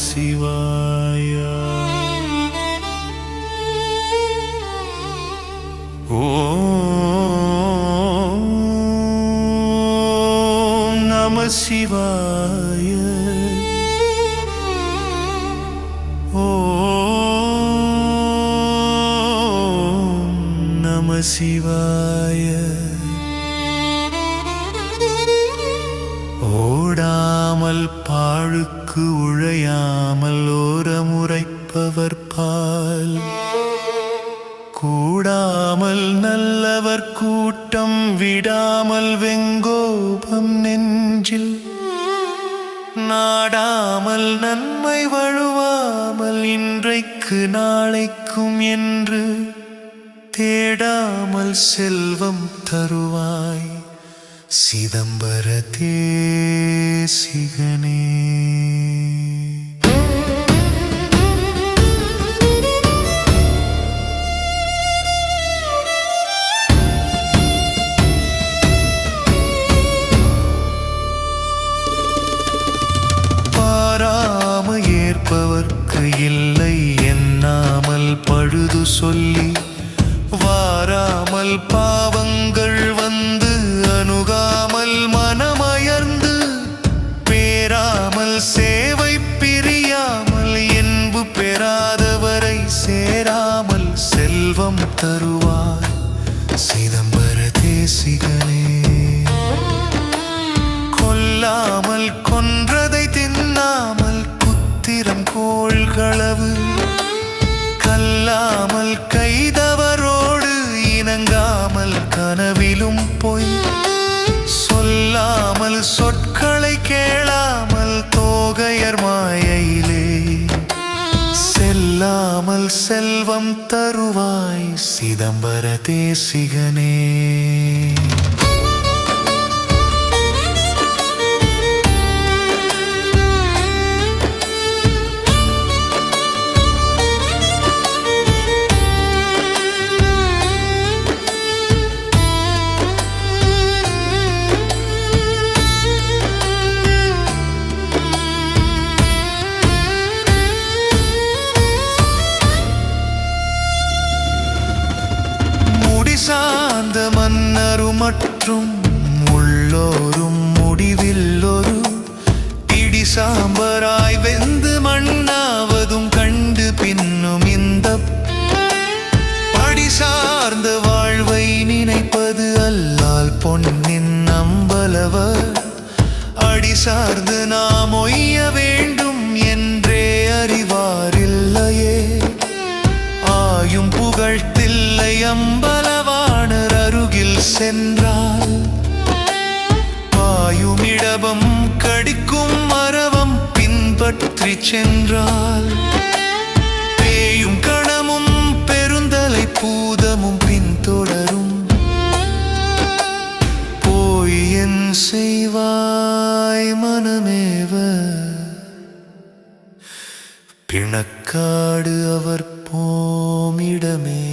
சிவாய. ஓம் நம சிவாய. ஓம் நம சிவாய. ஓடாமல் பாழுக்கு உழையாமல் ஓரமுரைப்பவர் பால் கூடாமல் நல்லவர் கூட்டம் விடாமல் வெங்கோபம் நெஞ்சில் நாடாமல் நன்மை வழுவாமல் இன்றைக்கு நாளைக்கும் என்று தேடாமல் செல்வம் தருவாய் சிதம்பர தேசிகனே. பாராம ஏற்பவர்க்கு இல்லை எண்ணாமல் பழுது சொல்லி வாராமல் பாவங்கள் வந்து அணுகாமல் மனமயர்ந்து பேராமல் சேவை பிரியாமல் என்பு பெறாதவரை சேராமல் செல்வம் தருவார் சிதம்பர தேசிகனே. கொல்லாமல் கொன்றதை தின்னாமல் குத்திரம் கோள்களவு கல்லாமல் கைதவரோடு இணங்காமல் கனவிலும் பொய் சொல்லாமல் சொற்களை கேளாமல் தோகையர் மாயையிலே செல்லாமல் செல்வம் தருவாய் சிதம்பர தேசிகனே. சார்ந்த மன்னரும் மற்றும் உள்ளோரும் முடிவில் ஒரு பிடி சாம்பராய் வெந்து மண்ணாவதும் கண்டு பின்னும் இந்த படி சார்ந்த வாழ்வை நினைப்பது அல்லால் பொன்னின் நம்பலவர் அடி சார்ந்து நாம் ஒய்ய வேண்டும் என்றே அறிவாரில்லையே. ஆயும் புகழ்த்தில்லை அம்பலவாணர் அருகில் சென்றால் பாயுமிடபம் கடிக்கும் மரவம் பின்பற்றி சென்றால் பேயும் கணமும் பெருந்தலை பூதமும் பின்தொடரும் போய் என் செய்வாய் மனமேவ பிணக்காடு அவர் போமிடமே.